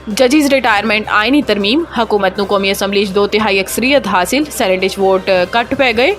जजिज retirement आईनी तरमीम हुकूमत नूं कौमी असैम्बली 2/3 अक्सरीयत हासिल सैनेट वोट कट पै गए।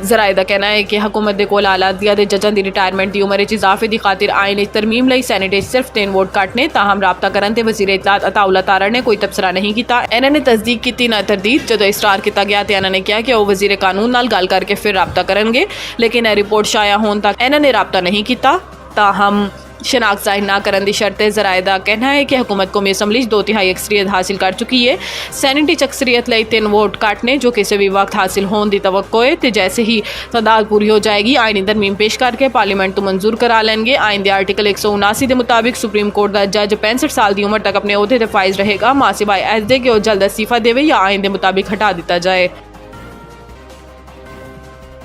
जराए का कहना है कि हुकूमत के कोल आला अदलिया के जजां की रिटायरमेंट की उम्र इजाफे की खातिर आइन तरमीम लई सैनेट सिर्फ 3 वोट घट ने। ताहम राबता करन ते वज़ीर इतलात अताउल्ला तारा ने कोई तबसरा नहीं किया। इन्हां ने तस्दीक की ना तरदीद। जदों इसरार किया गया तो इन्हां ने कहा कि वह वज़ीर कानून नाल गल करके फिर राबता करनगे, लेकिन यह रिपोर्ट शाया होने तक इन्हां ने राबता नहीं किया। ताहम शनाख्त जाहिर न करने की शर्त जराए का कहना है कि हुकूमत कौमी असैम्बली 2/3 अक्सरीयत हासिल कर चुकी है। सैनेट अक्सरीयत लई 3 वोट घट ने, जो किसी भी वक्त हासिल होने की तवक्को है। तो जैसे ही तादाद पूरी हो जाएगी आईनी तरमीम पेश करके पार्लीमेंट तो मंजूर करा लेंगे। आइन के आर्टिकल 179 के मुताबिक सुप्रीम कोर्ट का जज 65 साल की उम्र तक अपने ओहदे ते फाइज रहेगा। मासिवाए ऐसे कि वह जल्द इस्तीफा देवे या आइन के मुताबिक हटा दिता जाए।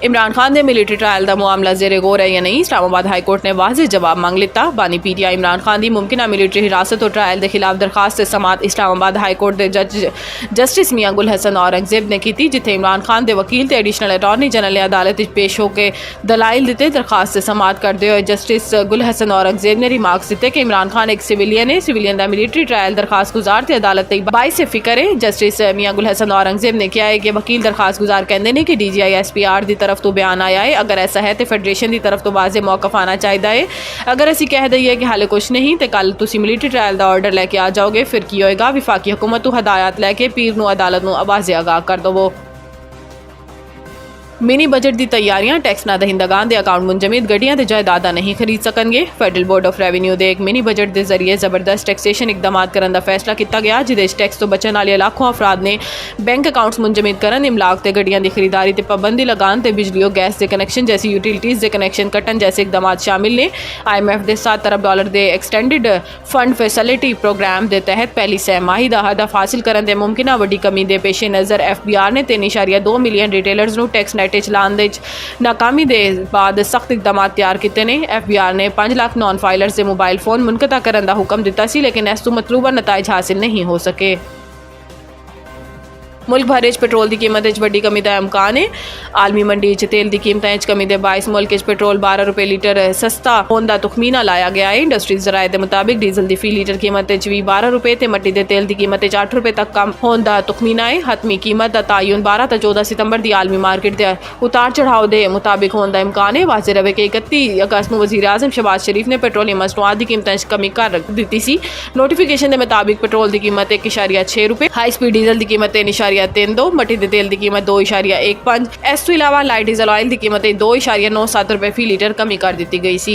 इमरान खान के मिलिटरी ट्रायल का मामला जेरे गौर है या नहीं, इस्लामाबाद हाई कोर्ट ने वाज़ेह जवाब मांग लिता। बानी पीटीआई इमरान खान की मुमकिन मिलिटरी हिरासत और ट्रायल के खिलाफ दरखास्त से समात इस्लामाबाद हाई कोर्ट के जज जस्टिस मियां गुल हसन औरंगजेब ने की, जिथे इमरान खान के वकील ते एडिशनल अटॉर्नी जनरल ने अदालत पेश होकर दलाइल दिते। दरखास्त से समात करते हुए जस्टिस गुल हसन औरंगजेब ने रिमार्क्स दिते कि इमरान खान एक सिविलियन है। सिविलियन का मिलिटरी ट्रायल दरखास्त गुजार ते अदालत बाइस से फिक्र है। जस्टिस मियां गुल हसन औरंगजेब ने कहा है कि वकील दरखास्त गुजार कहते हैं कि DGI SPR की तरफ तो बयान आया है। अगर ऐसा है तो फेडरेशन की तरफ तो वाज़ेह मौकफ आना चाहिए है। अगर असी कह दईए कि हाले कुछ नहीं तो कल तुसी मिलिटरी ट्रायल का ऑर्डर लैके आ जाओगे, फिर की होएगा? विफाकी हुकूमत तो हदायत लैके पीर नूं अदालत नूं वाज़ेह आगाह कर दवो। मिनी बजट की तैयारियां टैक्स ना दहिंदगान के अकाउंट मुंजमिद गड्डियां ते जायदादा नहीं खरीद सकणगे। फेडरल बोर्ड ऑफ रेवन्यू के एक मिनी बजट के जरिए जबरदस्त टैक्सेशन इकदाम करने का फैसला किया गया, जिदे टैक्स तो बचने वाले लाखों अफराद ने बैंक अकाउंट्स मुंजमिद करन, इमलाक ते गड्डियां की खरीदारी ते पाबंदी लगान ते बिजली और गैस के कनैक्शन जैसी यूटिलिटीज़ के कनैक्शन कट्टन जैसे इकदाम शामिल ने। IMF के $7 अरब के एक्सटेंडिड फंड फैसिलिटी प्रोग्राम के तहत पहली सहमाही का हदफ हासिल करने के मुमकिन वड्डी कमी के पेशे नज़र FBR ने 3.2 मिलियन रिटेलर्स को टैक्स नेट चलाने नाकामी के बाद सख्त इकदाम तैयार किए हैं। FBR ने 5 लाख नॉन फाइलर्स के मोबाइल फोन मुनकता करने का हुक्म दिता सी, लेकिन इस तो मतलूबा नताइज हासिल नहीं हो सके। मुल्क भर पेट्रोल की कीमत वड्डी कमी का इम्कान है। आलमी मंडी तेल की कीमत कमी के बायस मुल्क पेट्रोल 12 रुपए लीटर सस्ता होने का तखमीना लाया गया है। इंडस्ट्रीज जराए के मुताबिक डीजल की फी लीटर कीमत भी 12 रुपए तो मट्टी के तेल की कीमत 8 रुपए तक कम होने का तखमीना है। हतमी कीमत का तयन 12 तो 14 सितंबर की आलमी मार्केट के उतार चढ़ाव के मुताबिक होने का इम्कान है। वाज़ेह रहे कि 31 अगस्त को वज़ीर आज़म शहबाज शरीफ ने पेट्रोलियम मसनूआत की कीमत कमी कर दी सी। नोटिफिकेशन के मुताबिक पेट्रोल की कीमत 1.6 रुपए, हाई स्पीड डीजल की कीमत 3.32, मट्टी के तेल की कीमत 2.15। इस तो इलावा लाइट डीजल ऑयल की कीमत 2.97 रुपए फी लीटर कमी कर दी गई सी।